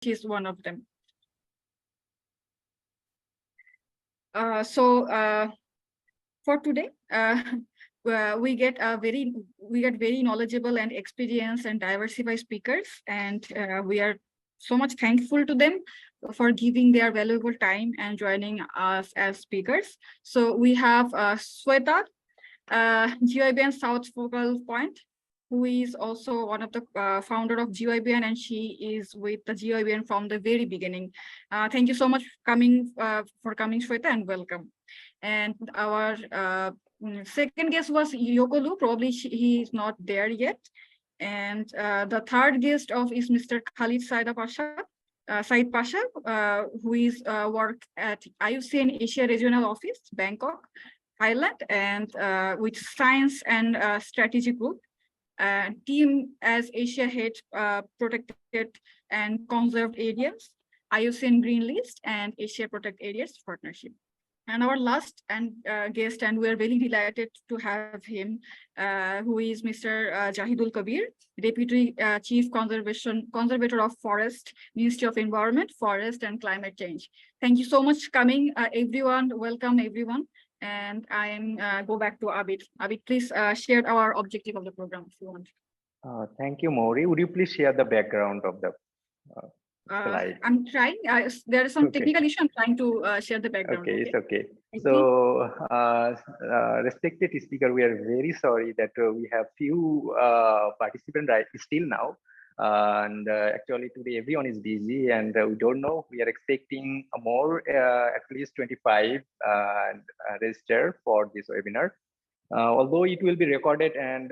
is one of them. For today, we get very knowledgeable and experienced and diversified speakers, and we are so much thankful to them for giving their valuable time and joining us as speakers. So we have Sweta, GYBN South Focal Point, who is also one of the founder of GYBN, and she is with the GYBN from the very beginning. Thank you so much for coming, Sweta, and welcome. And our second guest was Yokolu. Probably he is not there yet. And the third guest is Mr. Khalid Said Pasha, who is work at IUCN Asia Regional Office, Bangkok, Thailand, and with Science and Strategy Group. Team as Asia Head Protected and Conserved Areas, IUCN Green List, and Asia Protect Areas Partnership. And our last guest, and we are very delighted to have him, who is Mr. Jahidul Kabir, Deputy Chief Conservator of Forest, Ministry of Environment, Forest and Climate Change. Thank you so much coming, everyone. Welcome, everyone. And I go back to Abid. Abid, please share our objective of the program if you want. Thank you, Maury. Would you please share the background of the slide? I'm trying. There is some technical issue. I'm trying to share the background. Okay, it's okay. So, respected speaker, we are very sorry that we have few participants still now. And actually today everyone is busy, and we don't know. We are expecting more, at least 25 register for this webinar. Although it will be recorded, and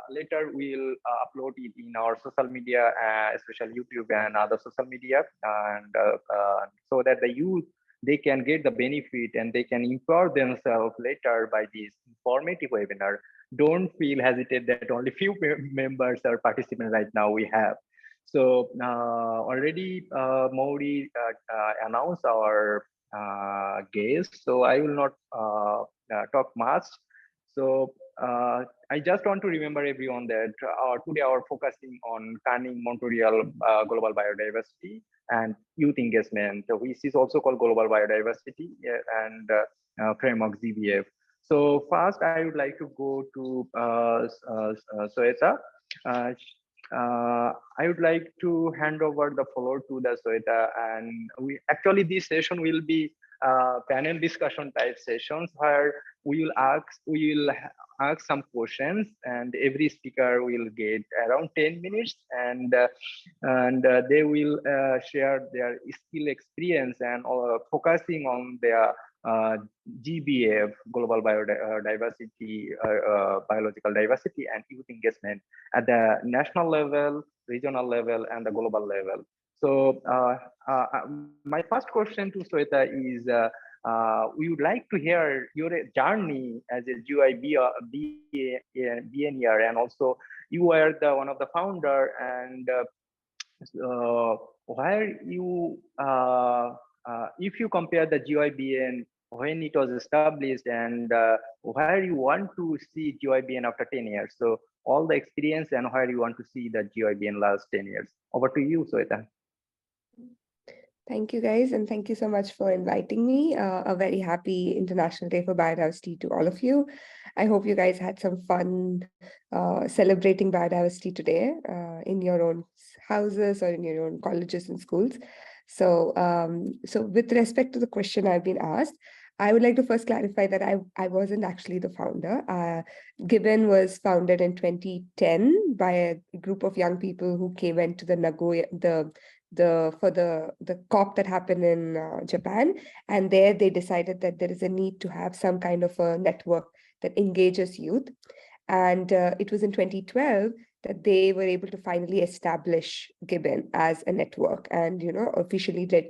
later we'll upload it in our social media, especially YouTube and other social media, and so that the youth, they can get the benefit and they can empower themselves later by this informative webinar. Don't feel hesitate that only few members or participants right now we have. So already Maury announced our guest, so I will not talk much. So I just want to remember everyone that today our focusing on Kunming-Montreal global biodiversity and youth engagement, which is also called Global Biodiversity and framework GBF. So first, I would like to go to Sweta. I would like to hand over the floor to the Sweta, and we actually this session will be panel discussion type sessions where we will ask some questions, and every speaker will get around 10 minutes, and they will share their skill experience and focusing on their GBF, global biodiversity, biological diversity and youth engagement at the national level, regional level, and the global level. So my first question to Sweta is, we would like to hear your journey as a GYBN, and also you were one of the founder, and where you, if you compare the GYBN when it was established and where you want to see GYBN after 10 years. So all the experience and where you want to see the GYBN last 10 years. Over to you, Sweta. Thank you, guys, and thank you so much for inviting me. A very happy International Day for Biodiversity to all of you. I hope you guys had some fun celebrating biodiversity today in your own houses or in your own colleges and schools. So, so with respect to the question I've been asked, I would like to first clarify that I wasn't actually the founder. GYBN was founded in 2010 by a group of young people who came into the Nagoya, the COP that happened in Japan, and there they decided that there is a need to have some kind of a network that engages youth. And it was in 2012 that they were able to finally establish GYBN as a network, and officially did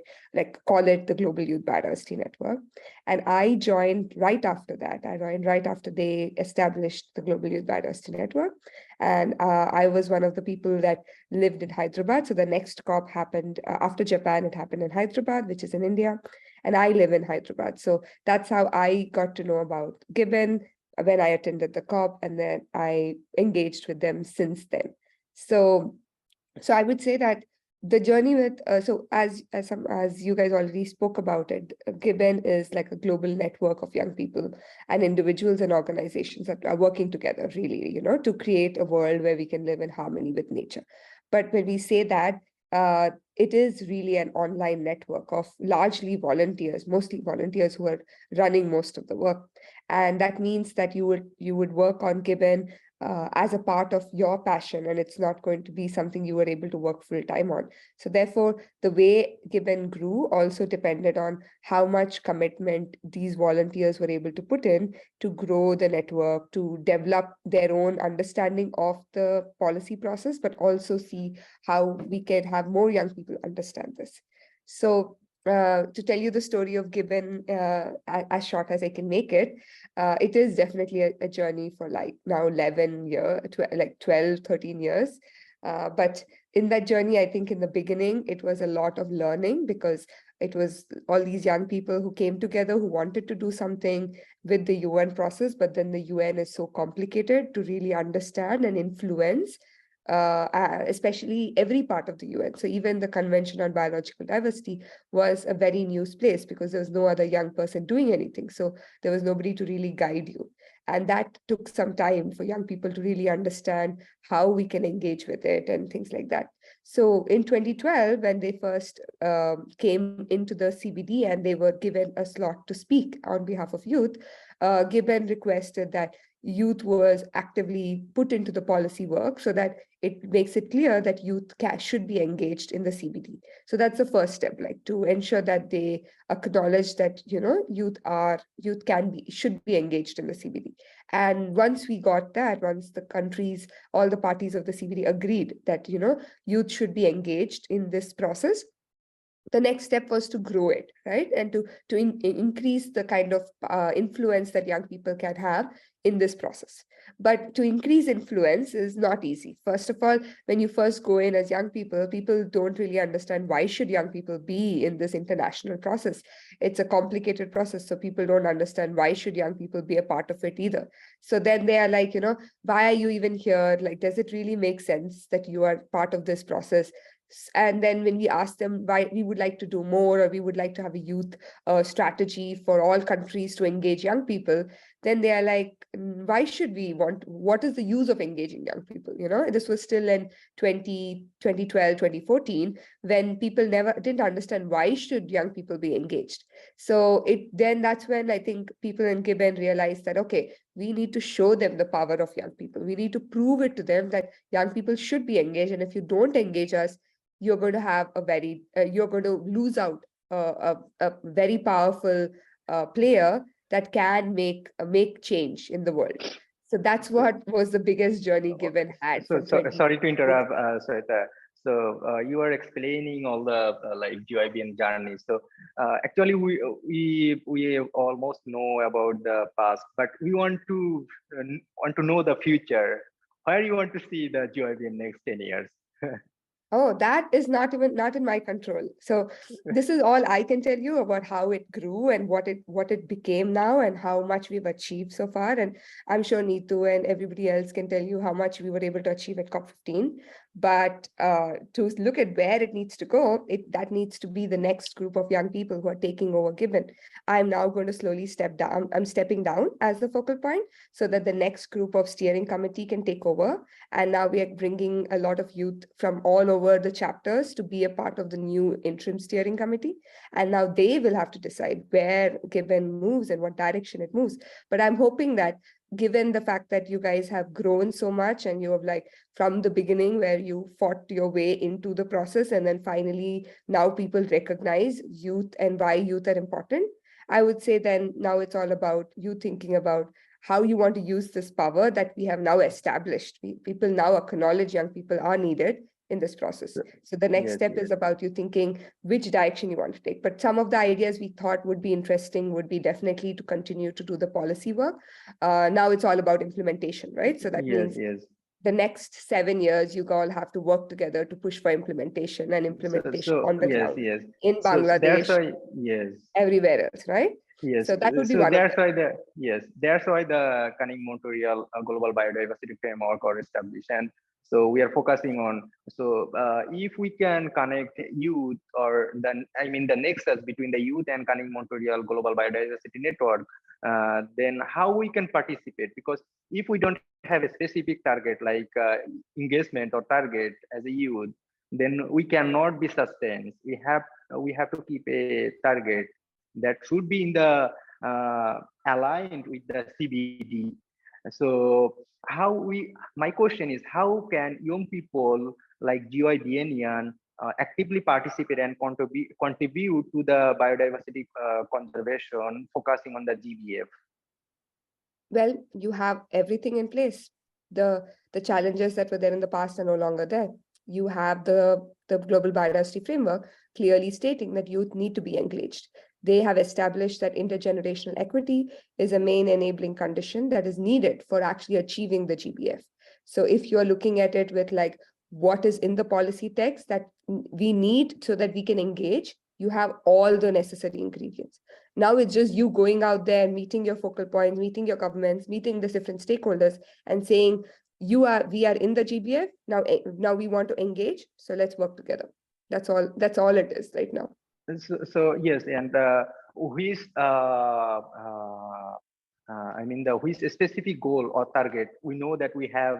call it the Global Youth Biodiversity Network. And I joined right after that. I joined right after they established the Global Youth Biodiversity Network, and I was one of the people that lived in Hyderabad. So the next COP happened after Japan. It happened in Hyderabad, which is in India, and I live in Hyderabad. So that's how I got to know about GYBN when I attended the COP, and then I engaged with them since then. So I would say that the journey with so as you guys already spoke about it, GYBN is like a global network of young people and individuals and organizations that are working together, really, to create a world where we can live in harmony with nature. But when we say that, it is really an online network of largely volunteers, mostly volunteers who are running most of the work. And that means that you would work on GYBN as a part of your passion, and it's not going to be something you were able to work full time on. So therefore, the way GYBN grew also depended on how much commitment these volunteers were able to put in to grow the network, to develop their own understanding of the policy process, but also see how we can have more young people understand this. So to tell you the story of GYBN as short as I can make it, it is definitely a journey for like now 11 years, like 12, 13 years. But in that journey, I think in the beginning, it was a lot of learning because it was all these young people who came together who wanted to do something with the UN process, but then the UN is so complicated to really understand and influence, especially every part of the UN. So even the Convention on Biological Diversity was a very new place because there was no other young person doing anything. So there was nobody to really guide you. And that took some time for young people to really understand how we can engage with it and things like that. So in 2012, when they first came into the CBD and they were given a slot to speak on behalf of youth, GYBN requested that youth was actively put into the policy work so that it makes it clear that youth should be engaged in the CBD. So that's the first step, like to ensure that they acknowledge that, should be engaged in the CBD. And once we got that, once the countries, all the parties of the CBD agreed that, youth should be engaged in this process, the next step was to grow it, right? And to increase the kind of influence that young people can have in this process. But to increase influence is not easy. First of all, when you first go in as young people, people don't really understand why should young people be in this international process. It's a complicated process, so people don't understand why should young people be a part of it either. So then they are like, why are you even here? Like, does it really make sense that you are part of this process? And then when we ask them why we would like to do more, or we would like to have a youth strategy for all countries to engage young people, then they are like, why should we what is the use of engaging young people? This was still in 2012, 2014, when people didn't understand why should young people be engaged. So that's when I think people in GYBN realized that, okay, we need to show them the power of young people. We need to prove it to them that young people should be engaged. And if you don't engage us, you're going to have you're going to lose out a very powerful player that can make change in the world. So that's what was the biggest journey GYBN had. Sorry to interrupt, Sweta. So you are explaining all the like GYBN journey. So actually, we almost know about the past, but we want to know the future. Where you want to see the GYBN next 10 years? Oh, that is not in my control. So this is all I can tell you about how it grew and what it became now and how much we've achieved so far. And I'm sure Neetu and everybody else can tell you how much we were able to achieve at COP15. But to look at where it needs to go, that needs to be the next group of young people who are taking over GYBN. I'm now going to slowly step down. I'm stepping down as the focal point so that the next group of steering committee can take over. And now we are bringing a lot of youth from all over the chapters to be a part of the new interim steering committee. And now they will have to decide where GYBN moves and what direction it moves. But I'm hoping that given the fact that you guys have grown so much and you have like from the beginning where you fought your way into the process and then finally now people recognize youth and why youth are important, I would say then now it's all about you thinking about how you want to use this power that we have now established. People now acknowledge young people are needed in this process. So the next step is about you thinking which direction you want to take. But some of the ideas we thought would be interesting would be definitely to continue to do the policy work. Now it's all about implementation, right? So that means the next 7 years, you all have to work together to push for implementation and implementation on the ground in Bangladesh, everywhere else, right? Yes, so that would be that's why the Kunming-Montreal Global Biodiversity Framework are established. And So we are focusing on, so if we can connect youth, or the nexus between the youth and Kunming-Montreal Global Biodiversity Network, then how we can participate? Because if we don't have a specific target like engagement or target as a youth, then we cannot be sustained. We have to keep a target that should be in the aligned with the CBD. So my question is, how can young people like GYBN actively participate and contribute to the biodiversity conservation, focusing on the GBF? Well, you have everything in place. The challenges that were there in the past are no longer there. You have the Global Biodiversity Framework clearly stating that youth need to be engaged. They have established that intergenerational equity is a main enabling condition that is needed for actually achieving the GBF. So if you're looking at it with like what is in the policy text that we need so that we can engage, you have all the necessary ingredients. Now it's just you going out there, meeting your focal points, meeting your governments, meeting the different stakeholders, and saying, we are in the GBF now we want to engage, so let's work together. That's all it is right now. So yes, and which which specific goal or target? We know that we have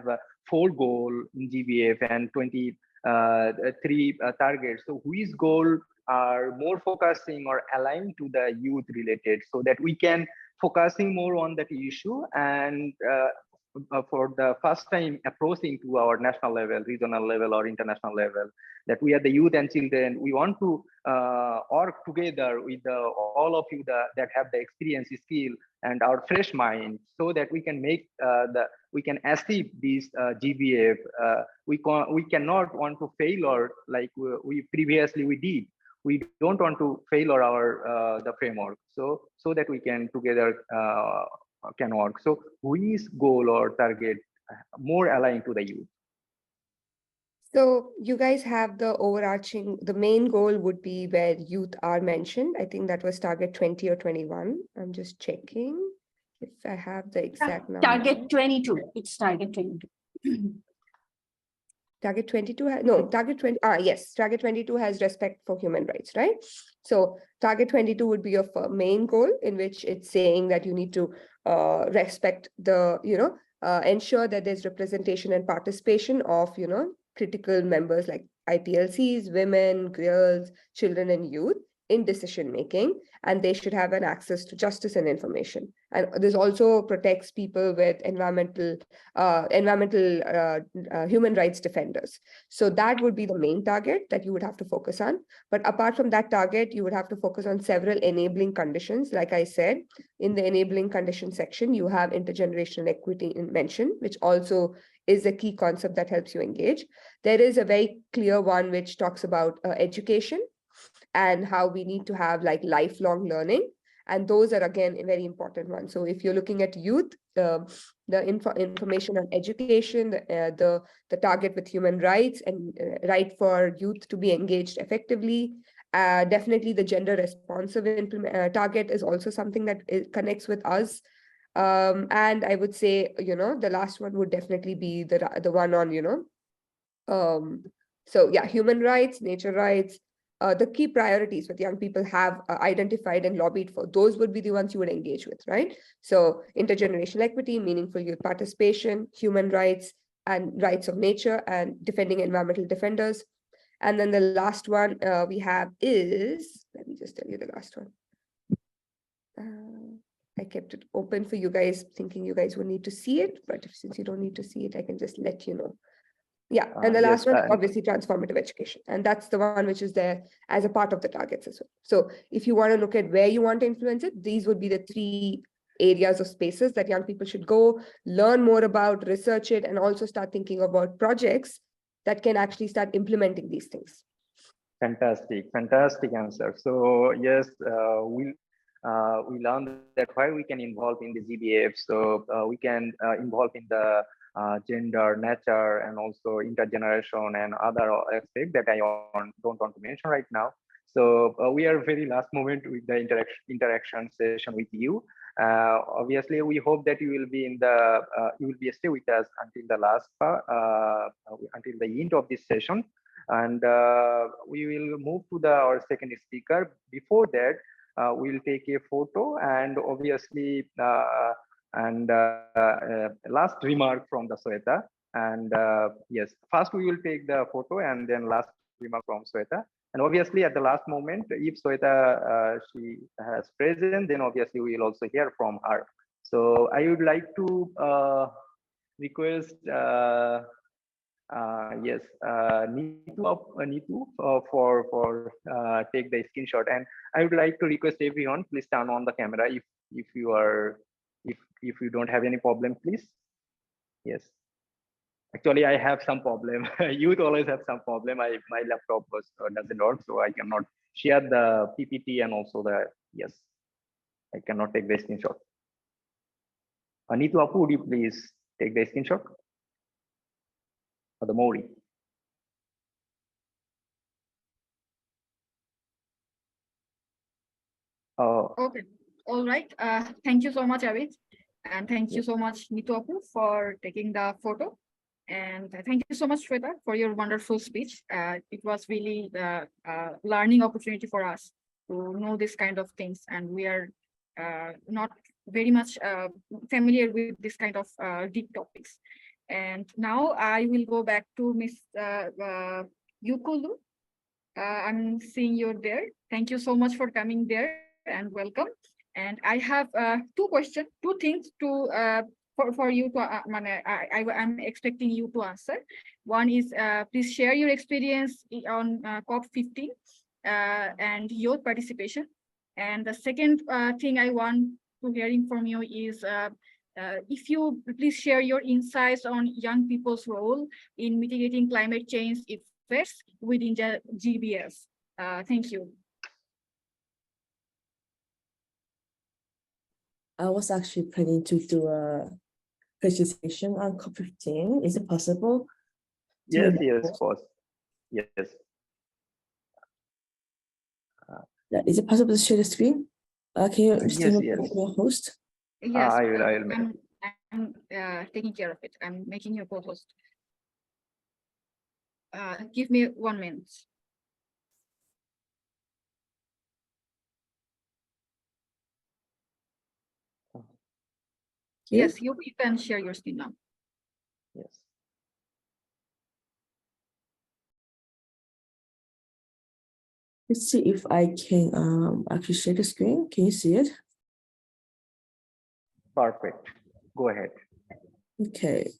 4 goal in GBF and 23 targets. So which goal are more focusing or aligned to the youth related, so that we can focusing more on that issue, and for the first time approaching to our national level, regional level, or international level, that we are the youth and children, we want to work together with all of you that have the experience, skill, and our fresh mind, so that we can make we can achieve this GBF. We cannot want to fail, or like we previously we did. We don't want to fail our the framework, so that we can together can work. So which goal or target more aligned to the youth? So you guys have the main goal would be where youth are mentioned. I think that was target 20 or 21. I'm just checking if I have the exact number. Target 22. It's target 22. Target 22, no, target 20, yes, target 22 has respect for human rights, right? So target 22 would be your main goal, in which it's saying that you need to respect ensure that there's representation and participation of, critical members like IPLCs, women, girls, children, and youth in decision making, and they should have an access to justice and information. And this also protects people with environmental human rights defenders. So that would be the main target that you would have to focus on. But apart from that target, you would have to focus on several enabling conditions. Like I said, in the enabling condition section, you have intergenerational equity mentioned, which also is a key concept that helps you engage. There is a very clear one which talks about education and how we need to have like lifelong learning. And those are, again, a very important one. So if you're looking at youth, the information on education, the target with human rights and right for youth to be engaged effectively. Definitely the gender responsive target is also something that connects with us. And I would say, the last one would definitely be the one on, so yeah, human rights, nature rights, the key priorities that young people have identified and lobbied for, those would be the ones you would engage with, right? So intergenerational equity, meaningful youth participation, human rights and rights of nature, and defending environmental defenders. And then the last one we have is, let me just tell you the last one. I kept it open for you guys, thinking you guys would need to see it, but since you don't need to see it, I can just let you know. Yeah, and the last one, obviously, transformative education. And that's the one which is there as a part of the targets as well. So if you want to look at where you want to influence it, these would be the 3 areas of spaces that young people should go, learn more about, research it, and also start thinking about projects that can actually start implementing these things. Fantastic answer. So yes, we learned that why we can involve in the GBF. So we can involve in the gender, nature, and also intergeneration and other aspects that I don't want to mention right now. So we are very last moment with the interaction session with you. Obviously, we hope that you will be in the you will be stay with us until the last part, until the end of this session, and we will move to our second speaker. Before that, we'll take a photo and obviously last remark from the Sweta. And yes, first we will take the photo and then last remark from Sweta. And obviously at the last moment, if Sweta she has present, then obviously we will also hear from her. So I would like to request yes, Nitu for take the screenshot. And I would like to request everyone, please turn on the camera if you are if you don't have any problem, please. Yes. Actually, I have some problem. Youth always have some problem. My laptop doesn't work, so I cannot share the PPT and also the yes. I cannot take the screenshot. Nitu Apu, would you please take the screenshot? Or the Mori. Okay, all right. Thank you so much, Abid. And thank you so much, Nitu Apu, for taking the photo. And thank you so much, Shweta, for your wonderful speech. It was really the learning opportunity for us to know this kind of things. And we are not very much familiar with this kind of deep topics. And now I will go back to Ms. Yukulu. I'm seeing you there. Thank you so much for coming there and welcome. And I have two things to for you to I'm expecting you to answer. One is please share your experience on COP15 and your participation. And the second thing I want to hearing from you is if you please share your insights on young people's role in mitigating climate change effects within the GBS. Thank you. I was actually planning to do a presentation on COP15. Is it possible? Yes, yes, of course. Yes. Is it possible to share the screen? Can you yes. your host? Yes, I will. I'm taking care of it. I'm making you co-host. Give me 1 minute. Yes, you can share your screen now. Yes. Let's see if I can actually share the screen. Can you see it? Perfect. Go ahead. Okay.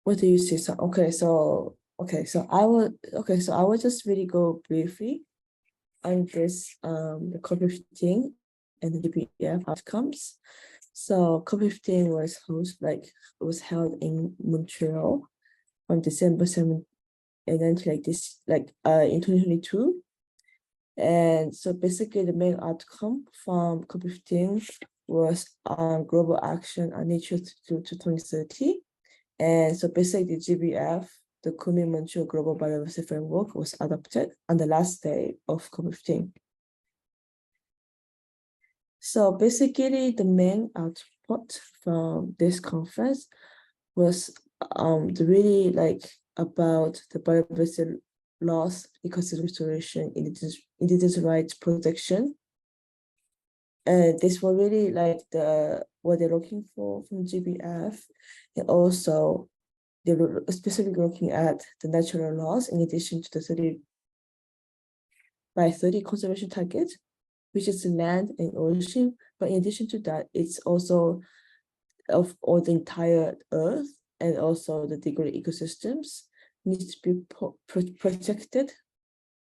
What do you see? So I will just really go briefly on this the COP15 and the GBF outcomes. So COP15 was held in Montreal on December 7th and then in 2022. And so basically the main outcome from COP15 was global action on nature to 2030. And so basically the GBF, the Kunming-Montreal Global Biodiversity Framework, was adopted on the last day of COP15. So basically the main output from this conference was really about the biodiversity loss, ecosystem restoration, indigenous rights protection. And this was really what they're looking for from GBF. And also they were specifically looking at the natural loss in addition to the 30 by 30 conservation target, which is land and ocean. But in addition to that, it's also of all the entire earth and also the degraded ecosystems needs to be protected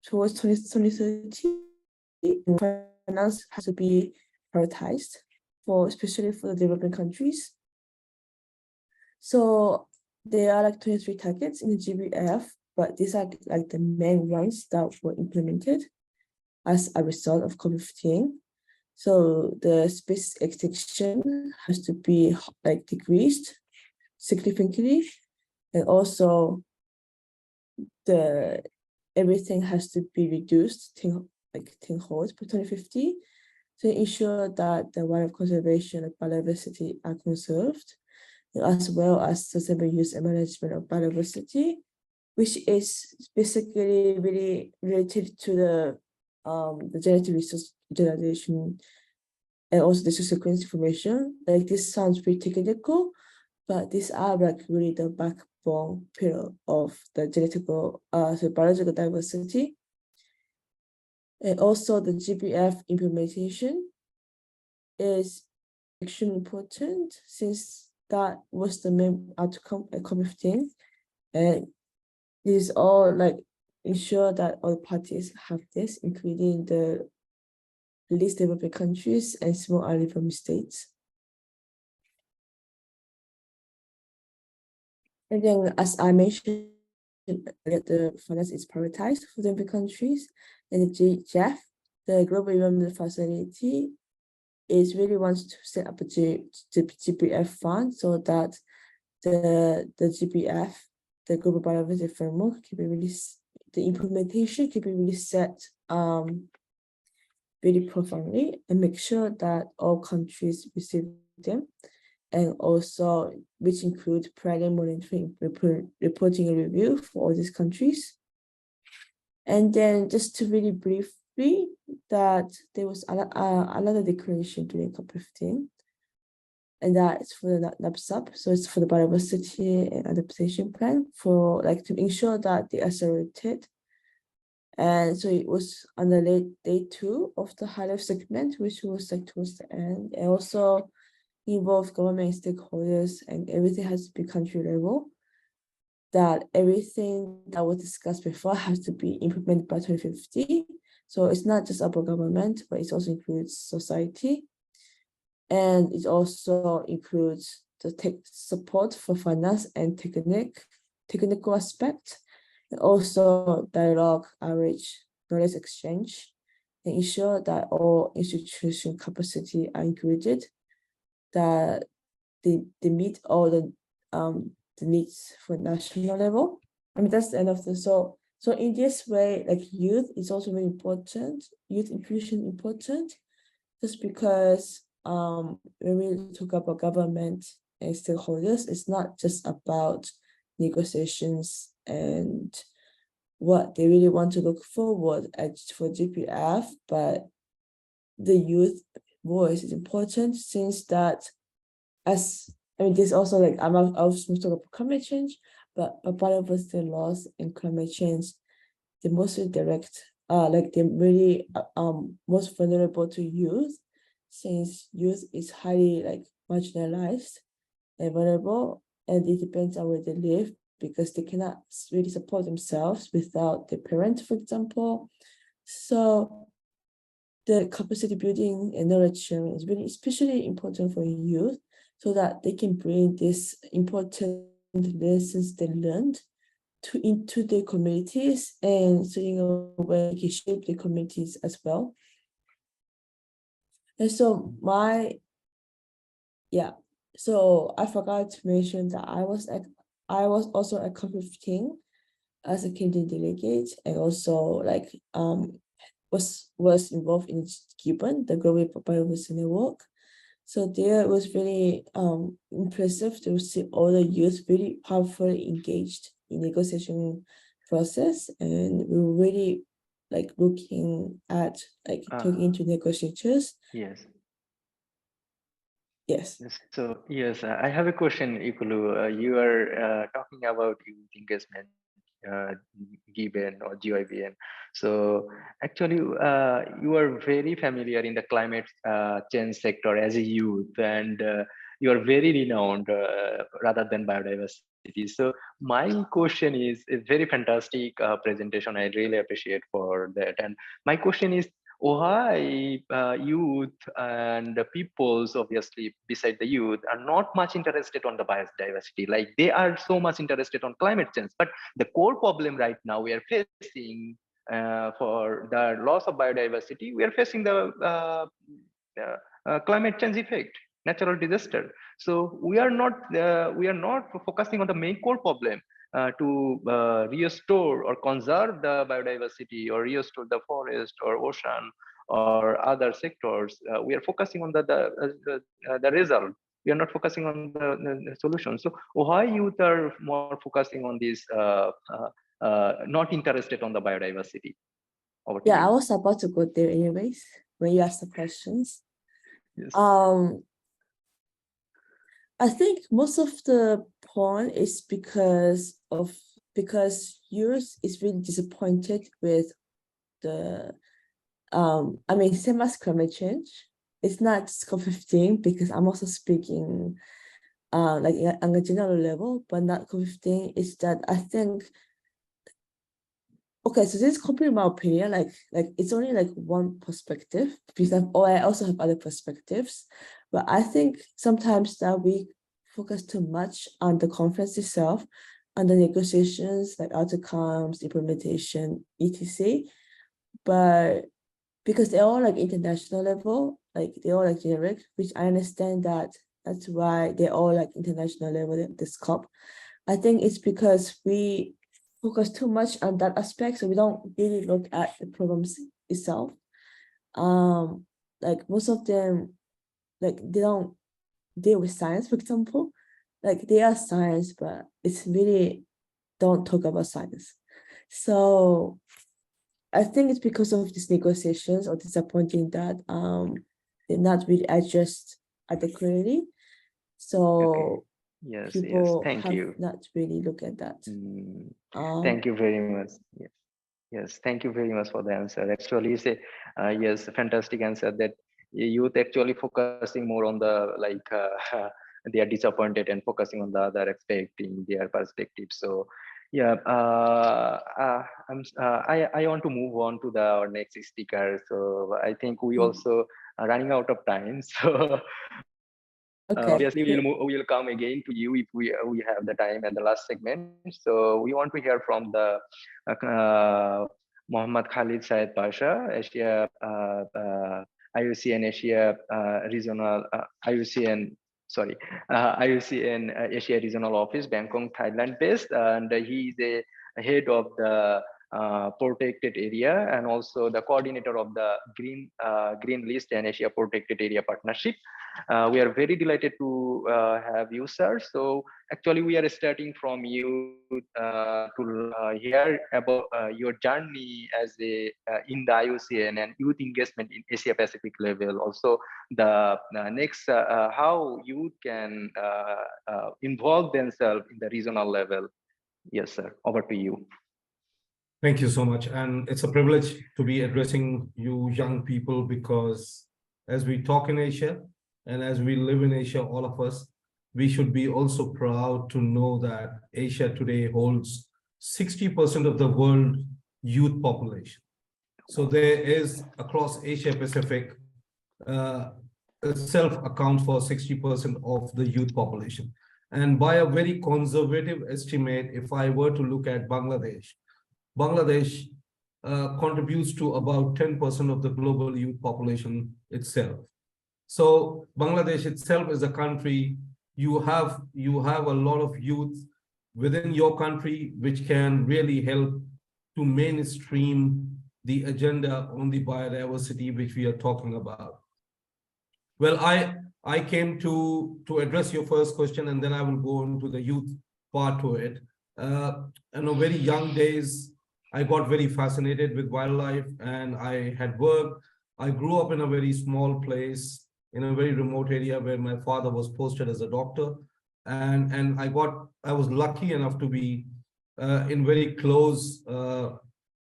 towards 2030. Finance has to be prioritized especially for the developing countries. So there are 23 targets in the GBF, but these are the main ones that were implemented as a result of COP15. So the species extinction has to be decreased significantly, and also the everything has to be reduced tenfold by 2050 to ensure that the wildlife conservation and biodiversity are conserved, as well as sustainable use and management of biodiversity, which is basically really related to the genetic resource utilization and also the sequence information. Like, this sounds pretty technical, but these are like really the backbone pillar of the biological diversity. And also the GBF implementation is extremely important, since that was the main outcome at COP15. And this is all like ensure that all parties have this, including the least developed countries and small island developing states. And then, as I mentioned, the finance is prioritized for developing countries, and the GEF, the Global Youth Biodiversity Facility, is really wants to set up a GBF fund so that the GBF, the Global Biodiversity Framework, can be released. The implementation can be really set really profoundly and make sure that all countries receive them, and also which include planning, monitoring, reporting and review for all these countries. And then just to really briefly, that there was another declaration during COP15, and that is for the NABSAP, so it's for the biodiversity and adaptation plan, for like to ensure that they accelerated. And so it was on the day 2 of the high-level segment, which was like towards the end, and also involve government stakeholders, and everything has to be country level, that everything that was discussed before has to be implemented by 2050. So it's not just about government, but it also includes society. And it also includes the tech support for finance and technical aspect, and also dialogue, outreach, knowledge exchange, and ensure that all institution capacity are included, that they meet all the needs for national level. I mean, that's the end of the so in this way, like, youth is also very important, youth inclusion important, just because when we talk about government and stakeholders, it's not just about negotiations and what they really want to look forward at for GPF, but the youth voice is important, since that, as I mean, this also, like, I was talking about climate change, but biodiversity loss and climate change, the most direct, like, they're really most vulnerable to youth, since youth is highly like marginalized and vulnerable, and it depends on where they live, because they cannot really support themselves without their parents, for example. So the capacity building and knowledge sharing is really especially important for youth, so that they can bring these important lessons they learned into their communities, and so in a way they can shape their communities as well. And so so I forgot to mention that I was also at COP15 as a Canadian delegate, and also like was involved in GYBN, the Global Youth Biodiversity Network. So there it was really impressive to see all the youth really powerfully engaged in negotiation process, and we were really like looking at like talking to negotiators. Yes. Yes. So yes, I have a question, Ikulu. You are talking about youth engagement, GYBN or GYBN. So actually, you are very familiar in the climate change sector as a youth, and you are very renowned rather than biodiversity. So my question is a very fantastic presentation. I really appreciate for that. And my question is, why youth and the peoples, obviously beside the youth, are not much interested on the biodiversity? Like, they are so much interested on climate change, but the core problem right now we are facing for the loss of biodiversity, we are facing the climate change effect, natural disaster. So we are not focusing on the main core problem. to restore or conserve the biodiversity or restore the forest or ocean or other sectors. We are focusing on the result. We are not focusing on the solution. So why youth are more focusing on this, not interested on the biodiversity? Over to Yeah, I you. was about to go there anyways when you asked the questions. Yes. I think most of the point is because youth is really disappointed with the same as climate change. It's not COP15 because I'm also speaking like on a general level, but not COP15. Is that I think, okay, so this is completely my opinion. Like it's only like one perspective because I also have other perspectives. But I think sometimes that we focus too much on the conference itself, on the negotiations, like outcomes, implementation, etc. But because they're all like international level, like they're all like generic, which I understand that that's why they're all like international level, the scope. I think it's because we focus too much on that aspect, so we don't really look at the problems itself. Like most of them, like they don't deal with science, for example. Like they are science, but it's really don't talk about science. So I think it's because of these negotiations or disappointing that they're not really addressed adequately. So Okay. Yes, people thank have you. not really looked at that. Thank you very much. Yes, thank you very much for the answer. Actually, you say yes, fantastic answer that youth actually focusing more on the they are disappointed and focusing on the other expecting their perspective. So yeah, I want to move on to our next speaker. So I think we also are running out of time. So Okay. obviously we'll come again to you if we have the time at the last segment. So we want to hear from the Mohammad Khalid Syed Pasha, Asia IUCN Asia regional IUCN Asia Regional Office, Bangkok, Thailand based, and he is a head of the protected area and also the coordinator of the Green List and Asia Protected Area Partnership. We are very delighted to have you, sir. So actually, we are starting from you to hear about your journey as a in the IUCN and youth engagement in Asia Pacific level. Also, the next how youth can involve themselves in the regional level. Yes, sir. Over to you. Thank you so much. And it's a privilege to be addressing you young people because as we talk in Asia and as we live in Asia, all of us, we should be also proud to know that Asia today holds 60% of the world youth population. So there is across Asia Pacific, itself accounts for 60% of the youth population. And by a very conservative estimate, if I were to look at Bangladesh contributes to about 10% of the global youth population itself. So Bangladesh itself is a country, you have a lot of youth within your country, which can really help to mainstream the agenda on the biodiversity, which we are talking about. Well, I came to address your first question, and then I will go into the youth part to it. In a very young days, I got very fascinated with wildlife and I had worked. I grew up in a very small place, in a very remote area where my father was posted as a doctor. And I was lucky enough to be in very close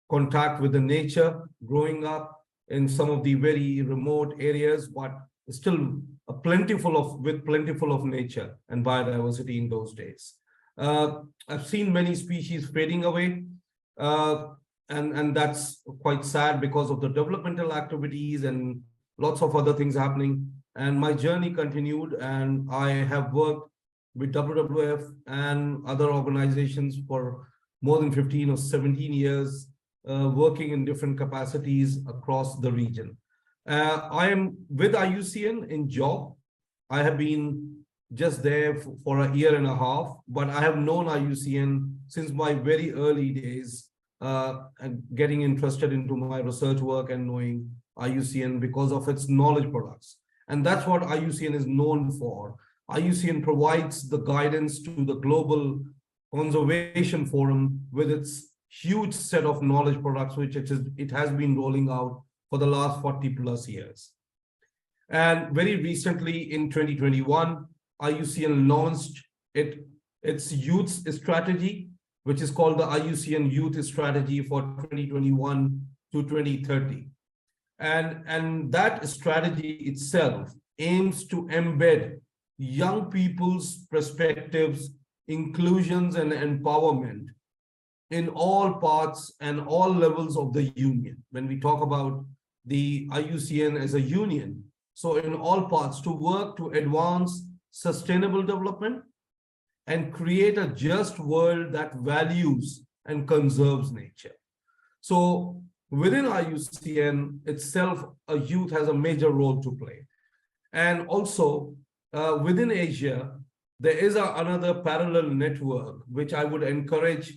contact with the nature, growing up in some of the very remote areas, but still plentiful of nature and biodiversity in those days. I've seen many species fading away. And that's quite sad because of the developmental activities and lots of other things happening. And my journey continued, and I have worked with WWF and other organizations for more than 15 or 17 years, working in different capacities across the region. I am with IUCN in job. I have been just there for a year and a half, but I have known IUCN since my very early days, and getting interested into my research work and knowing IUCN because of its knowledge products. And that's what IUCN is known for. IUCN provides the guidance to the Global Conservation Forum with its huge set of knowledge products, which it has been rolling out for the last 40 plus years. And very recently in 2021, IUCN launched its youth strategy, which is called the IUCN Youth Strategy for 2021 to 2030. And that strategy itself aims to embed young people's perspectives, inclusions, and empowerment in all parts and all levels of the union. When we talk about the IUCN as a union, so in all parts, to work to advance sustainable development and create a just world that values and conserves nature. So within IUCN itself, a youth has a major role to play. And also within Asia, there is another parallel network, which I would encourage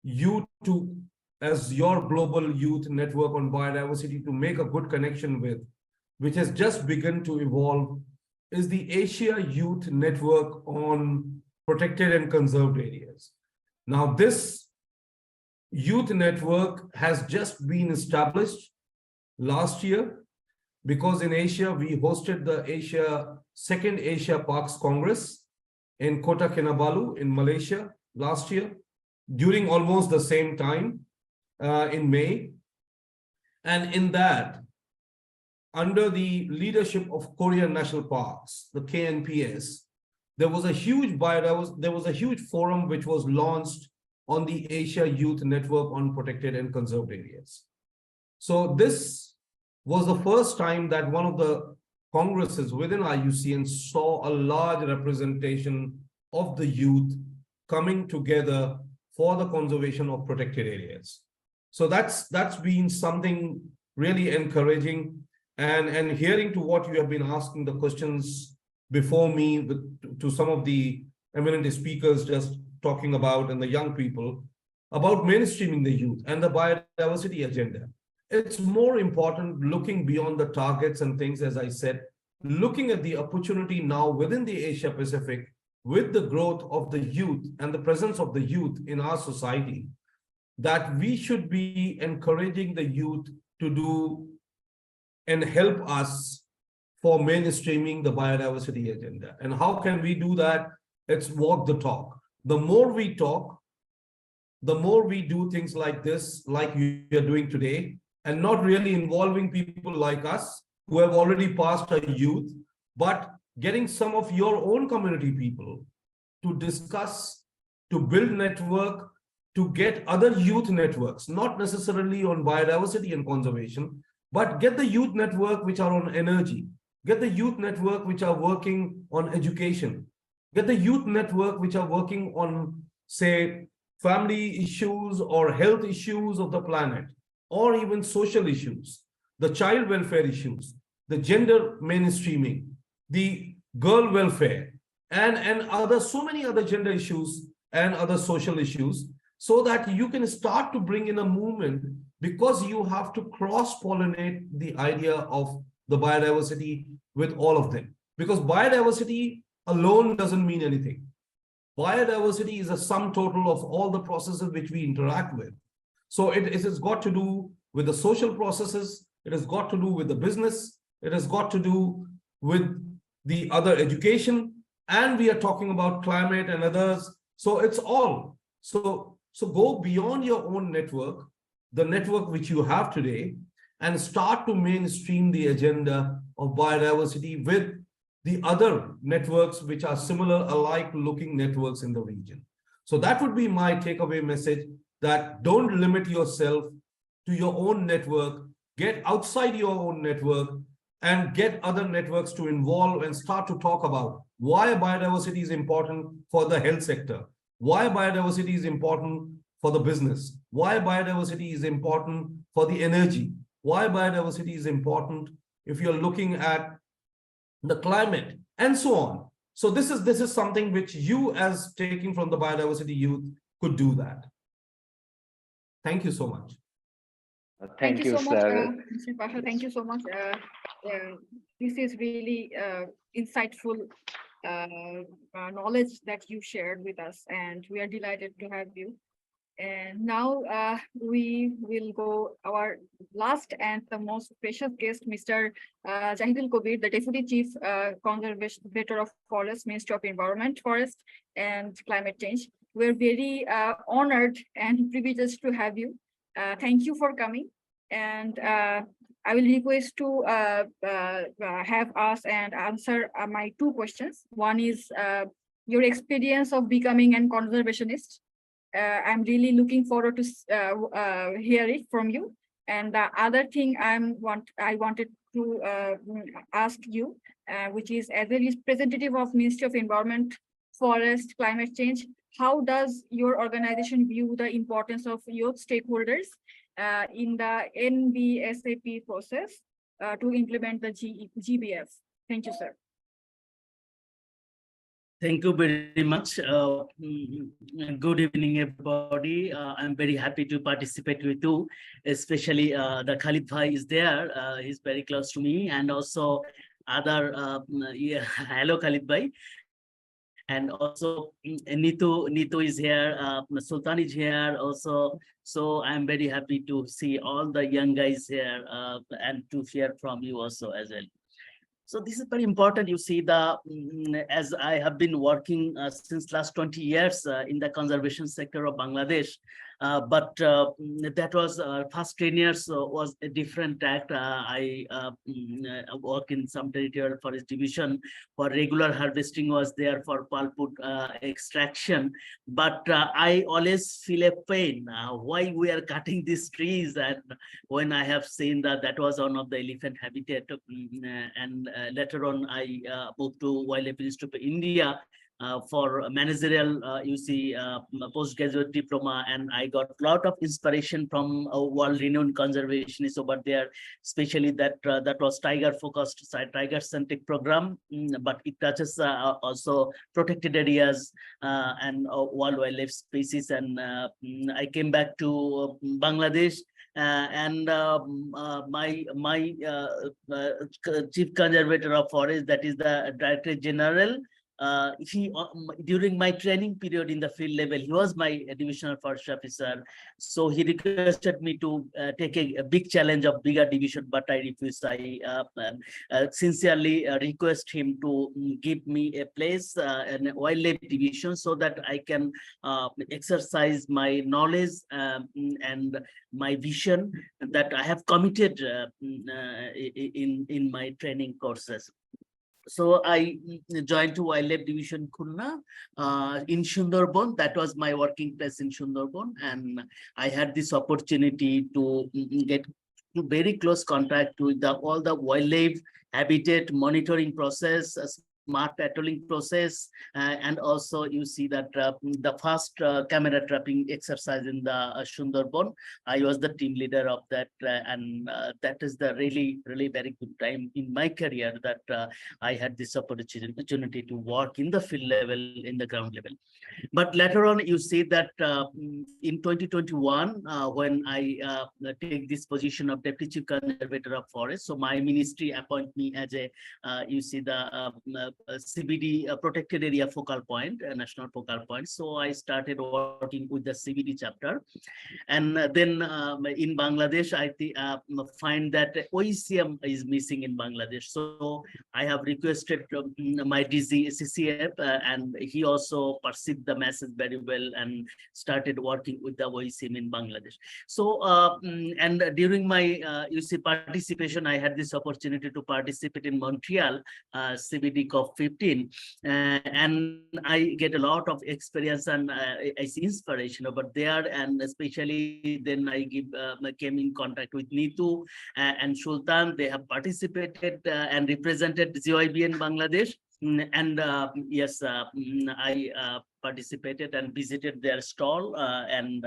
you to, as your Global Youth Network on Biodiversity, to make a good connection with, which has just begun to evolve, is the Asia Youth Network on Protected and Conserved Areas. Now, this youth network has just been established last year, because in Asia, we hosted the Second Asia Parks Congress in Kota Kinabalu in Malaysia last year, during almost the same time in May. And in that, under the leadership of Korean National Parks, the KNPS, there was a huge forum which was launched on the Asia Youth Network on Protected and Conserved Areas. So this was the first time that one of the congresses within IUCN saw a large representation of the youth coming together for the conservation of protected areas. So that's been something really encouraging. And hearing to what you have been asking the questions before me, to some of the eminent speakers just talking about, and the young people, about mainstreaming the youth and the biodiversity agenda. It's more important looking beyond the targets and things, as I said, looking at the opportunity now within the Asia Pacific with the growth of the youth and the presence of the youth in our society, that we should be encouraging the youth to do and help us for mainstreaming the biodiversity agenda. And how can we do that? It's walk the talk. The more we talk, the more we do things like this, like we are doing today, and not really involving people like us who have already passed our youth, but getting some of your own community people to discuss, to build network, to get other youth networks, not necessarily on biodiversity and conservation, but get the youth network which are on energy, get the youth network which are working on education, get the youth network which are working on, say, family issues or health issues of the planet, or even social issues, the child welfare issues, the gender mainstreaming, the girl welfare, and so many other gender issues and other social issues, so that you can start to bring in a movement, because you have to cross-pollinate the idea of the biodiversity with all of them. Because biodiversity alone doesn't mean anything. Biodiversity is a sum total of all the processes which we interact with. So it has got to do with the social processes, it has got to do with the business, it has got to do with the other education, and we are talking about climate and others. So it's all. So go beyond your own network, the network which you have today, and start to mainstream the agenda of biodiversity with the other networks which are similar, alike looking networks in the region. So that would be my takeaway message, that don't limit yourself to your own network, get outside your own network and get other networks to involve and start to talk about why biodiversity is important for the health sector, why biodiversity is important for the business, why biodiversity is important for the energy, why biodiversity is important if you're looking at the climate, and so on. So this is something which you, as taking from the biodiversity youth, could do that. Thank you so much. Thank you, so much, sir. Mr. Pasha. Thank you so much. This is really insightful knowledge that you shared with us, and we are delighted to have you. And now we will go our last and the most precious guest, Mr. Jahidul Kobir, the Deputy Chief Conservator of Forest, Ministry of Environment, Forest and Climate Change. We're very honored and privileged to have you. Thank you for coming. And I will request to have us and answer my two questions. One is your experience of becoming a conservationist. I'm really looking forward to hear it from you. And the other thing I wanted to ask you, which is as a representative of Ministry of Environment, Forest, Climate Change, how does your organization view the importance of youth stakeholders in the NBSAP process to implement the GBF? Thank you, sir. Thank you very much. Good evening, everybody. I'm very happy to participate with you, especially the Khalid Bhai is there. He's very close to me, and also other, hello Khalid Bhai. And also Nitu is here, Sultan is here also. So I'm very happy to see all the young guys here and to hear from you also as well. So this is very important. You see, as I have been working since last 20 years in the conservation sector of Bangladesh, but that was first 10 years was a different track. I work in some territorial forest division for regular harvesting was there for pulpwood extraction, but I always feel a pain why we are cutting these trees. And when I have seen that was one of the elephant habitat, and later on I moved to Wildlife Institute of India for managerial, postgraduate diploma, and I got a lot of inspiration from world-renowned conservationists over there, especially that was tiger-focused, tiger-centric program, but it touches also protected areas and wild wildlife species. And I came back to Bangladesh. And my chief conservator of forest, that is the Director General, he during my training period in the field level, he was my divisional forest officer. So he requested me to take a big challenge of bigger division, but I refused. I sincerely request him to give me a place in a wildlife division so that I can exercise my knowledge and my vision that I have committed in my training courses. So I joined to Wildlife Division Khulna in Sundarban. That was my working place in Sundarban, and I had this opportunity to get very close contact with all the wildlife habitat monitoring process, smart patrolling process, and also you see that the first camera trapping exercise in the Sundarban. I was the team leader of that, and that is the really very good time in my career that I had this opportunity to work in the field level, in the ground level. But later on, you see that in 2021, when I take this position of Deputy Chief Conservator of Forest, so my ministry appoint me as a, you see the CBD protected area focal point, a national focal point. So I started working with the CBD chapter. And then in Bangladesh, I find that OECM is missing in Bangladesh. So I have requested my DG CCF, and he also perceived the message very well and started working with the OECM in Bangladesh. So, and during my participation, I had this opportunity to participate in Montreal CBD COP15, and I get a lot of experience and I see inspiration over there. And especially then I came in contact with Nitu and Sultan. They have participated and represented GYBN Bangladesh. And yes, I participated and visited their stall and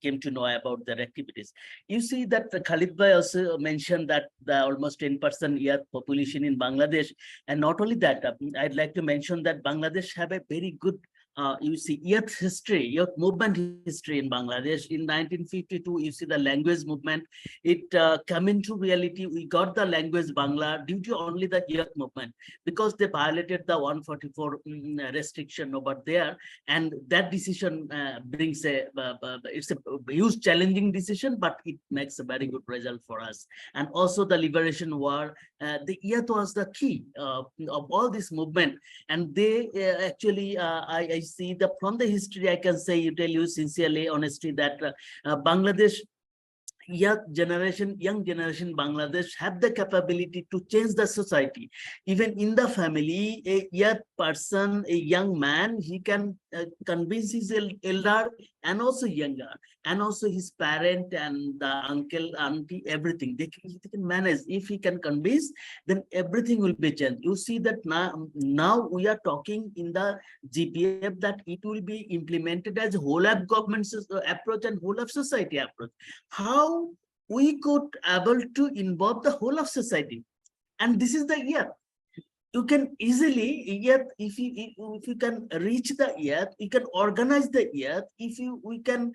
came to know about their activities. You see that Khalid Bhai also mentioned that the almost 10% youth population in Bangladesh, and not only that, I'd like to mention that Bangladesh have a very good you see youth history, youth movement history in Bangladesh. In 1952, you see the language movement. It came into reality. We got the language Bangla due to only the youth movement, because they violated the 144 restriction over there, and that decision brings it's a huge challenging decision, but it makes a very good result for us. And also the liberation war, the youth was the key of all this movement, and they actually I see that from the history, I can say, tell you sincerely, honestly, that Bangladesh young generation Bangladesh have the capability to change the society. Even in the family, a young person, a young man, he can convince his elder and also younger, and also his parent and the uncle, auntie, everything. They can manage. If he can convince, then everything will be changed. You see that now we are talking in the GPF that it will be implemented as whole of government approach and whole of society approach. How we could able to involve the whole of society, and this is the year. You can easily, yet if you can reach the earth, you can organize the earth. If we can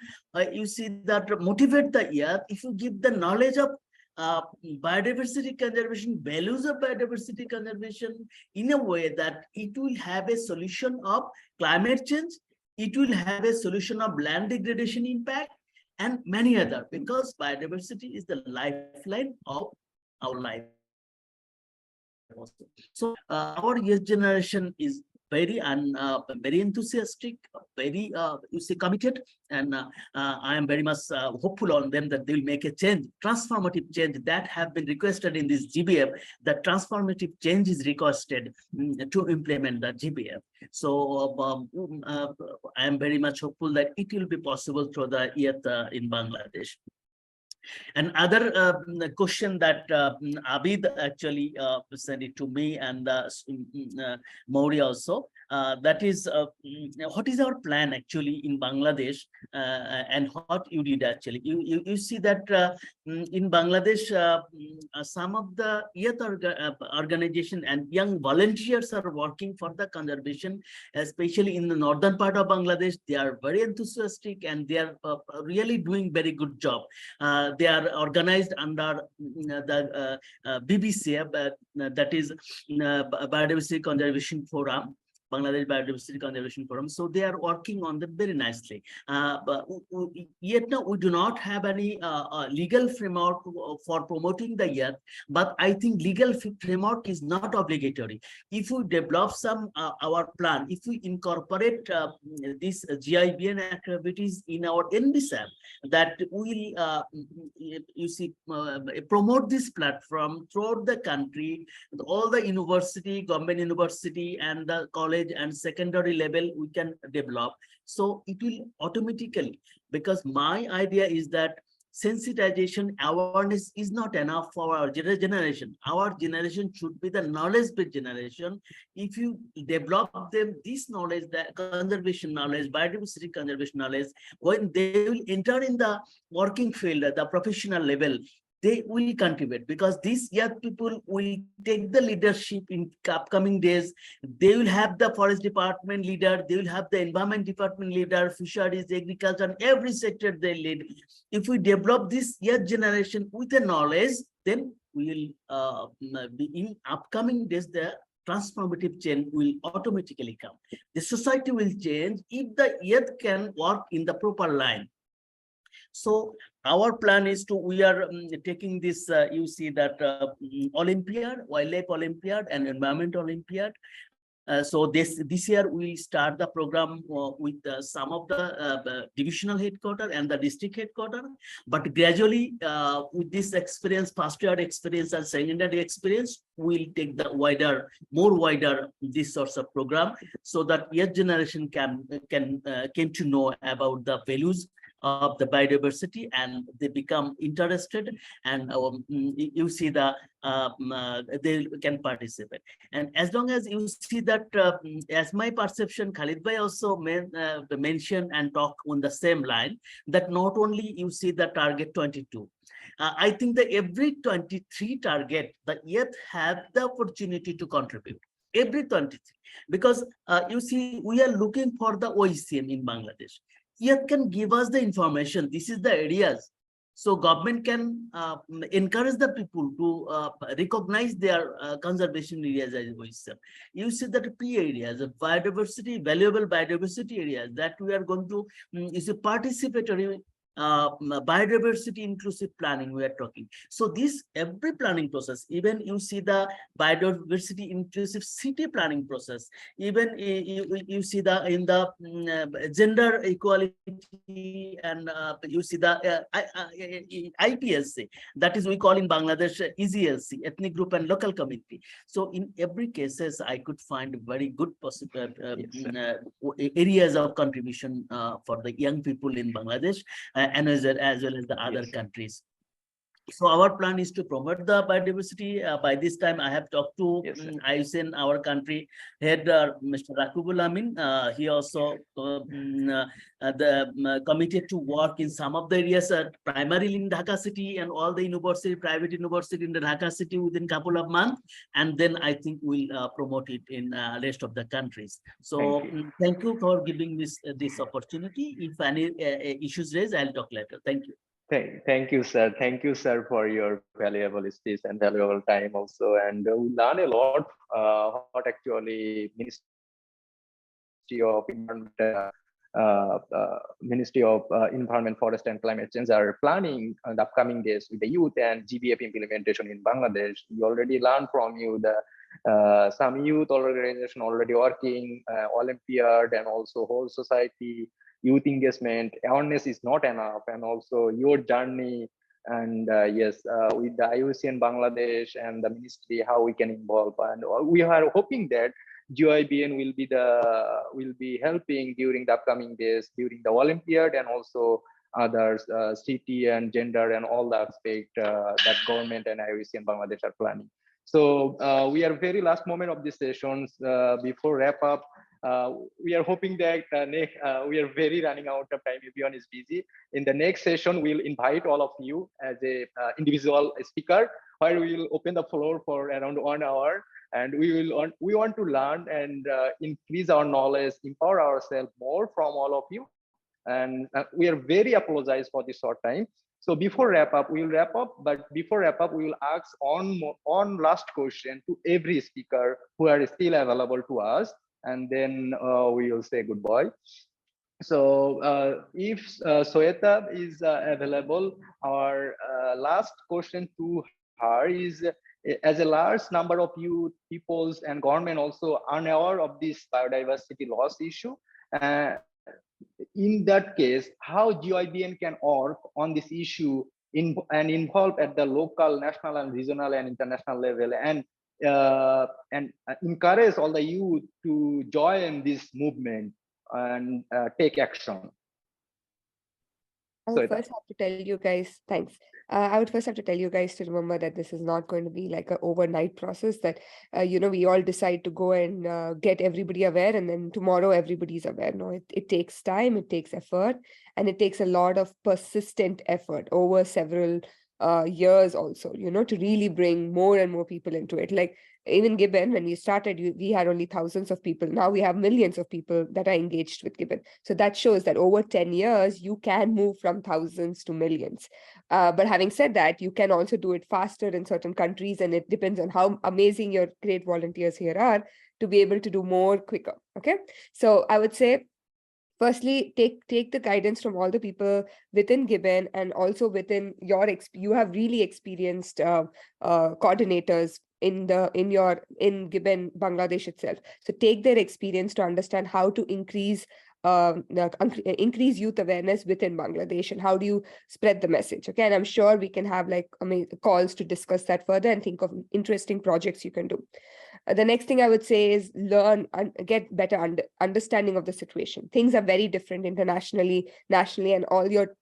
you see that motivate the earth, if you give the knowledge of biodiversity conservation, values of biodiversity conservation in a way that it will have a solution of climate change, it will have a solution of land degradation impact, and many other, because biodiversity is the lifeline of our life. So our youth generation is very very enthusiastic, very you see committed, and I am very much hopeful on them that they will make a change, transformative change that have been requested in this GBF. The transformative change is requested to implement the GBF. So I am very much hopeful that it will be possible through the youth in Bangladesh. And other question that Abid actually sent it to me, and Mauri also, that is what is our plan actually in Bangladesh, and what you did actually. You see that in Bangladesh, some of the youth organization and young volunteers are working for the conservation, especially in the northern part of Bangladesh. They are very enthusiastic, and they are really doing very good job. They are organized under the BBC, that is Biodiversity Conservation Forum, Bangladesh Biodiversity Conservation Forum. So they are working on them very nicely. But yet now we do not have any legal framework for promoting the youth. But I think legal framework is not obligatory. If we develop some our plan, if we incorporate this GYBN activities in our NBSAP, that will you see promote this platform throughout the country, all the university, government university, and the college and secondary level we can develop. So it will automatically, because my idea is that sensitization awareness is not enough for our generation. Our generation should be the knowledge-based generation. If you develop them this knowledge, the conservation knowledge, biodiversity conservation knowledge, when they will enter in the working field at the professional level, they will contribute, because these young people will take the leadership in upcoming days. They will have the forest department leader, they will have the environment department leader, fisheries, agriculture, and every sector they lead. If we develop this young generation with the knowledge, then we will be in upcoming days, the transformative change will automatically come. The society will change if the youth can work in the proper line. So our plan is to, we are taking this, you see that Olympiad, Wildlife Olympiad and Environment Olympiad. So this year we start the program with some of the divisional headquarters and the district headquarters, but gradually with this experience, first year experience and secondary experience, we'll take the more wider this sorts of program, so that young generation can came to know about the values of the biodiversity, and they become interested, and you see the they can participate. And as long as you see that, as my perception, Khalid Bhai also mentioned and talk on the same line, that not only you see the target 22, I think that every 23 target, the youth have the opportunity to contribute. every 23, because you see, we are looking for the OECM in Bangladesh. It can give us the information. This is the areas. So government can encourage the people to recognize their conservation areas as OECM. You see that P areas of biodiversity, valuable biodiversity areas that we are going to is a participatory biodiversity inclusive planning we are talking. So this every planning process, even you see the biodiversity inclusive city planning process, even you see the in the gender equality, and you see the IPSC, that is we call in Bangladesh EGLC, ethnic group and local community. So in every cases I could find very good possible areas of contribution for the young people in Bangladesh, and as well as the other countries. So our plan is to promote the biodiversity. By this time, I have talked to IUCN, our country head, Mr. Rakubul Amin. He also committed to work in some of the areas, primarily in Dhaka city and all the university, private university in the Dhaka city within a couple of months. And then I think we'll promote it in rest of the countries. So thank you for giving this opportunity. If any issues raised, I'll talk later. Thank you. Thank you, sir. Thank you, sir, for your valuable speech and valuable time also. And we learn a lot what actually Ministry of Environment, Forest and Climate Change are planning in the upcoming days with the youth and GBF implementation in Bangladesh. We already learned from you the some youth organization already working, Olympiad and also whole society. Youth engagement, awareness is not enough, and also your journey, and with the IUCN Bangladesh and the ministry, how we can involve, and we are hoping that GYBN will be helping during the upcoming days during the Olympiad, and also others, city and gender and all the aspect that government and IUCN Bangladesh are planning. So we are very last moment of these sessions before wrap up. We are hoping that we are very running out of time. Everyone is busy. In the next session, we'll invite all of you as a individual speaker, where we will open the floor for around 1 hour, and we want to learn and increase our knowledge, empower ourselves more from all of you. And we are very apologize for this short time. So before wrap up, we'll wrap up. But before wrap up, we will ask one last question to every speaker who are still available to us, and then we will say goodbye. So if Sweta is available, our last question to her is, as a large number of youth, peoples and government also unaware of this biodiversity loss issue, in that case, how GYBN can work on this issue and involve at the local, national and regional and international level, and encourage all the youth to join this movement and take action. I would first have to tell you guys, thanks. I would first have to tell you guys to remember that this is not going to be like an overnight process that, we all decide to go and get everybody aware and then tomorrow everybody's aware. No, it takes time, it takes effort, and it takes a lot of persistent effort over several years also, to really bring more and more people into it. Like even GYBN, when we started, we had only thousands of people. Now we have millions of people that are engaged with GYBN. So that shows that over 10 years, you can move from thousands to millions. But having said that, you can also do it faster in certain countries, and it depends on how amazing your great volunteers here are to be able to do more quicker. Okay, so I would say, firstly, take the guidance from all the people within GYBN, and also within you have really experienced coordinators in GYBN Bangladesh itself. So take their experience to understand how to increase youth awareness within Bangladesh, and how do you spread the message. Okay, and I'm sure we can have calls to discuss that further and think of interesting projects you can do. The next thing I would say is learn and get better understanding of the situation. Things are very different internationally, nationally, and all your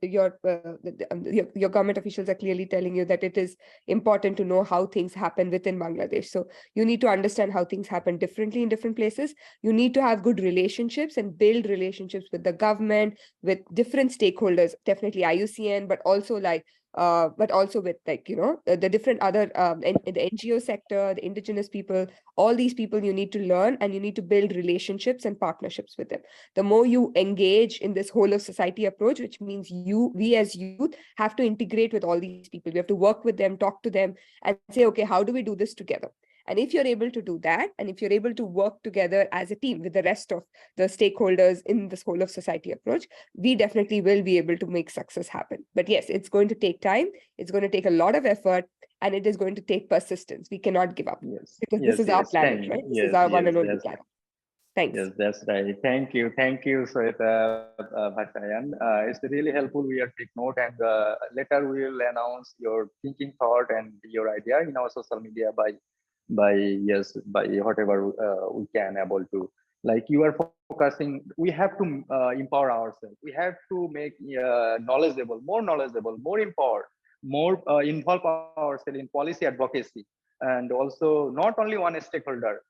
government officials are clearly telling you that it is important to know how things happen within Bangladesh. So you need to understand how things happen differently in different places. You need to have good relationships and build relationships with the government, with different stakeholders, definitely IUCN, but also like but also with the different other in the NGO sector, the indigenous people, all these people you need to learn and you need to build relationships and partnerships with them. The more you engage in this whole of society approach, which means we as youth have to integrate with all these people. We have to work with them, talk to them and say, okay, how do we do this together? And if you're able to do that, and if you're able to work together as a team with the rest of the stakeholders in this whole of society approach, we definitely will be able to make success happen. But yes, it's going to take time. It's going to take a lot of effort, and it is going to take persistence. We cannot give up Yes, because yes, this is our yes. planet, right? This is our one and only planet. Thanks. Yes, that's right. Thank you, Sweta Bhattayan. It's really helpful. We are take note, and later we will announce your thinking, thought, and your idea in our social media by whatever we can able to. Like you are focusing, we have to empower ourselves. We have to make knowledgeable, more empowered, more involve ourselves in policy advocacy, and also not only one stakeholder.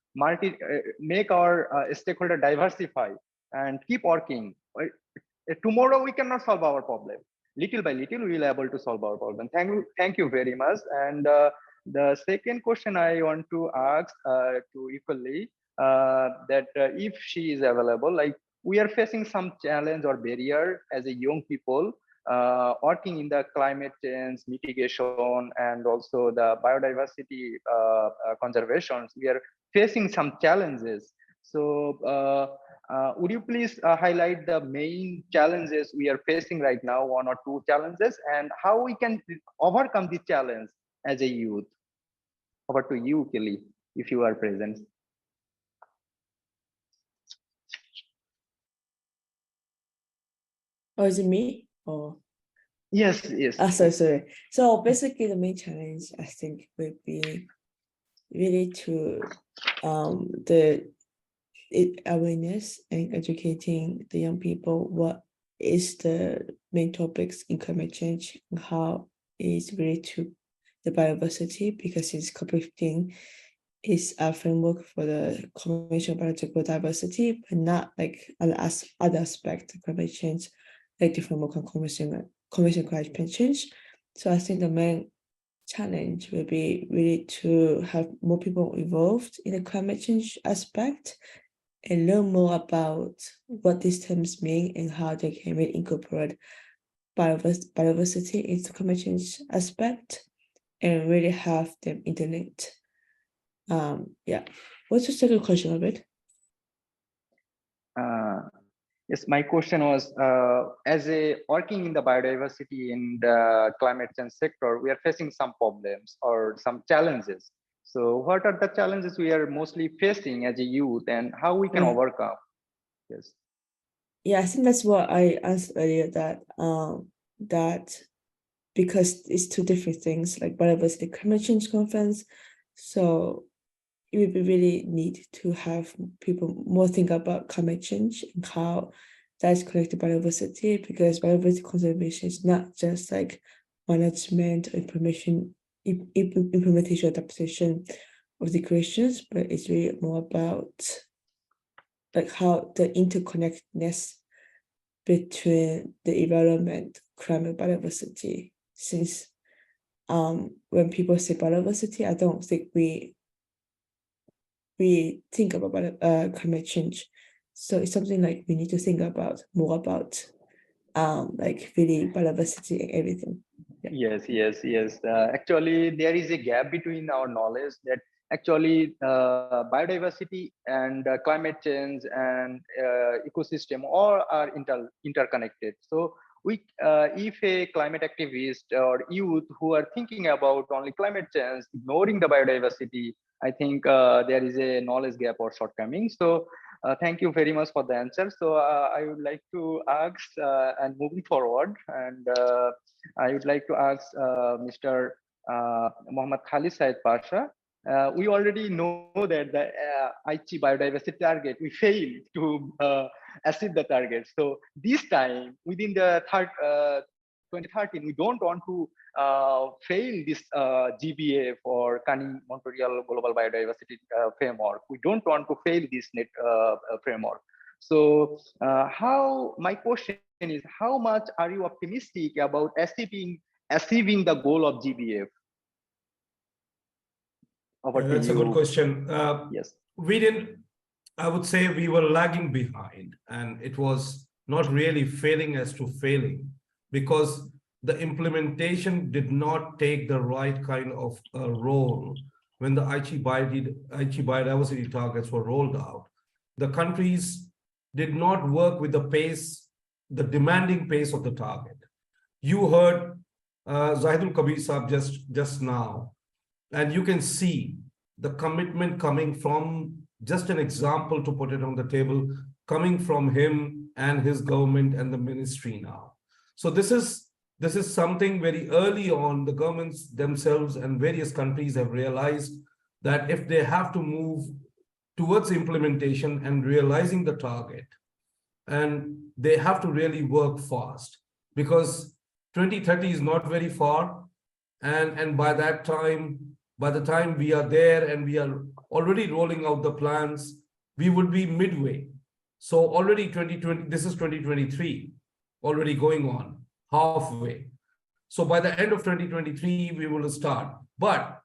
Make our stakeholder diversify and keep working. Tomorrow we cannot solve our problem. Little by little we will able to solve our problem. Thank you very much. And the second question I want to ask to equally that if she is available, like we are facing some challenge or barrier as a young people working in the climate change mitigation and also the biodiversity conservations. We are facing some challenges. So would you please highlight the main challenges we are facing right now, one or two challenges, and how we can overcome this challenge as a youth? Over to you, Kelly, if you are present. Oh, is it me? Or yes. Sorry. So basically the main challenge I think would be really to awareness and educating the young people what is the main topics in climate change and how it is related to the biodiversity, because it's COP15 is a framework for the Convention on Biological Diversity, but not like other aspects of climate change, like the framework on Convention on Climate Change. So I think the main challenge will be really to have more people involved in the climate change aspect and learn more about what these terms mean and how they can really incorporate biodiversity into climate change aspect and really have them interlinked. Yeah. What's your second question of it? Yes, my question was, as a working in the biodiversity in the climate change sector, we are facing some problems or some challenges. So what are the challenges we are mostly facing as a youth and how we can overcome? Yes. Yeah, I think that's what I answered earlier, that because it's two different things, like biodiversity climate change conference. So it would be really neat to have people more think about climate change and how that's connected to biodiversity, because biodiversity conservation is not just like management or implementation adaptation of the creations, but it's really more about like how the interconnectedness between the environment, climate, biodiversity. Since when people say biodiversity, I don't think we think about climate change. So it's something like we need to think about more about like really biodiversity and everything. Yeah. Yes. Actually, there is a gap between our knowledge that actually biodiversity and climate change and ecosystem all are interconnected. So if a climate activist or youth who are thinking about only climate change, ignoring the biodiversity, I think there is a knowledge gap or shortcoming. So thank you very much for the answer. So I would like to ask, and moving forward, and I would like to ask Mr. Muhammad Khalid Said Pasha. We already know that the Aichi biodiversity target, we failed to achieve the target. So this time, within the 2013, we don't want to fail this GBA for Kunming-Montreal Global Biodiversity Framework. We don't want to fail this framework. So my question is, how much are you optimistic about achieving achieving the goal of GBF? Over to That's a good you. question. Yes. We didn't, I would say we were lagging behind, and it was not really failing as to failing, because the implementation did not take the right kind of role when the Aichi biodiversity targets were rolled out. The countries did not work with the pace, the demanding pace of the target. You heard Zahidul Kabir Saab just now, and you can see the commitment coming from, just an example to put it on the table, coming from him and his government and the ministry now. So this is something very early on. The governments themselves and various countries have realized that if they have to move towards implementation and realizing the target, and they have to really work fast, because 2030 is not very far. And by the time we are there and we are already rolling out the plans, we would be midway. So already 2020, this is 2023, already going on halfway. So by the end of 2023, we will start. But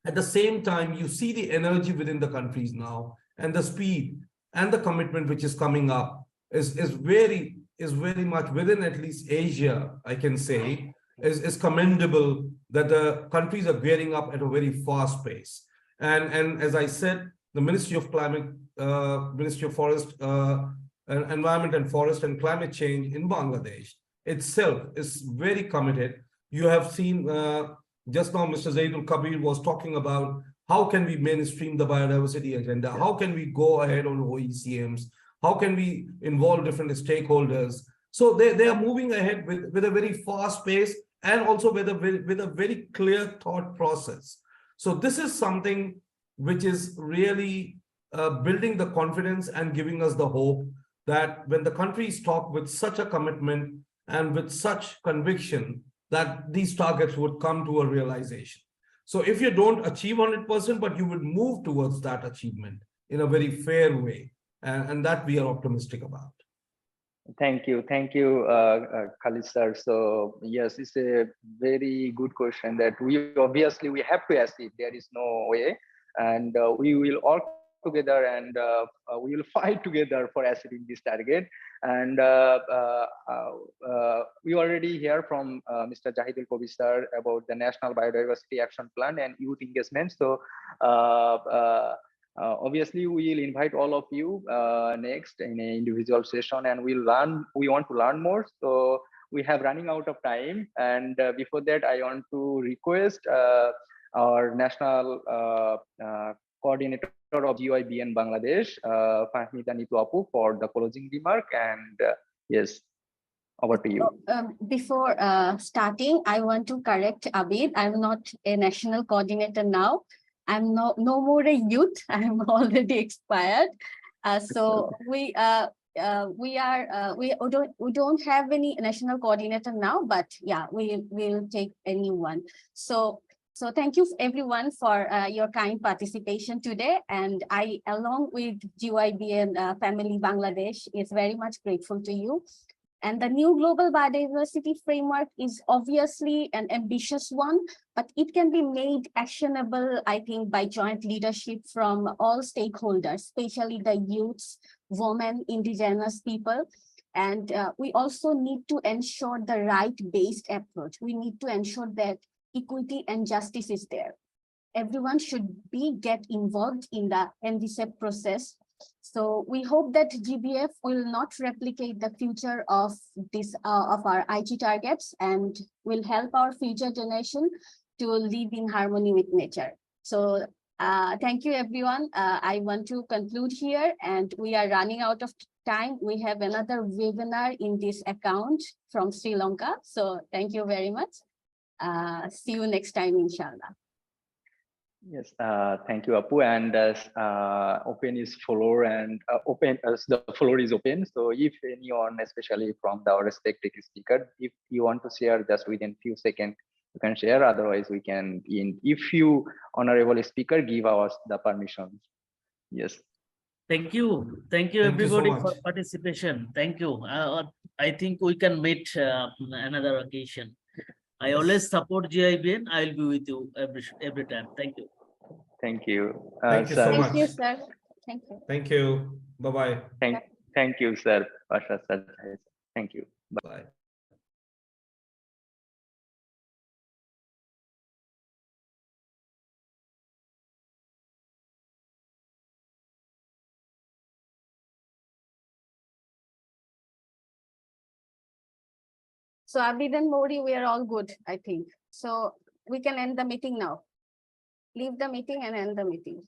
at the same time, you see the energy within the countries now, and the speed and the commitment which is coming up is very much within, at least Asia, I can say, is commendable, that the countries are gearing up at a very fast pace. And as I said, the Ministry of Climate, Ministry of Forest, Environment and Forest and Climate Change in Bangladesh itself is very committed. You have seen just now Mr. Zaidul Kabir was talking about how can we mainstream the biodiversity agenda, how can we go ahead on OECMs, how can we involve different stakeholders. So they are moving ahead with a very fast pace, and also with a very clear thought process. So this is something which is really building the confidence and giving us the hope that when the countries talk with such a commitment and with such conviction, that these targets would come to a realization. So if you don't achieve 100%, but you would move towards that achievement in a very fair way, and that we are optimistic about. Thank you, Khalid sir. So yes, it's a very good question that we obviously have to achieve. There is no way, and we will all together, and we will fight together for achieving this target. And we already hear from Mr. Zahidul Kabir sir about the National Biodiversity Action Plan and youth engagement. So obviously, we will invite all of you next in an individual session, and we want to learn more. So we have running out of time, and before that, I want to request our national coordinator of GYBN Bangladesh, Fahmida Nitu Apu, for the closing remark. And yes, over to you. Before starting, I want to correct Abid. I'm not a national coordinator now. I'm no more a youth. I'm already expired. So we don't have any national coordinator now, but yeah, we will take a new one. So thank you everyone for your kind participation today. And I, along with GYBN Family Bangladesh, is very much grateful to you. And the new Global Biodiversity Framework is obviously an ambitious one, but it can be made actionable, I think, by joint leadership from all stakeholders, especially the youths, women, indigenous people. And we also need to ensure the right-based approach. We need to ensure that equity and justice is there. Everyone should get involved in the NDCEP process. So we hope that GBF will not replicate the future of our IG targets, and will help our future generation to live in harmony with nature. So thank you, everyone. I want to conclude here, and we are running out of time. We have another webinar in this account from Sri Lanka. So thank you very much. See you next time, inshallah. Yes, thank you, Apu. And open is floor, and open as the floor is open. So if anyone, especially from our respected speaker, if you want to share just within few seconds, you can share. Otherwise, we can. If you, honorable speaker, give us the permission. Yes. Thank you everybody for participation. Thank you. I think we can meet another occasion. I always support GYBN. I will be with you every time. Thank you. Thank you. Thank you Sir. so Thank much. you, sir. Thank you. Thank you. Bye-bye. Thank you, sir. Pasha sir. Thank you. Bye. So Abid and Modi, we are all good, I think. So we can end the meeting now. Leave the meeting and end the meeting.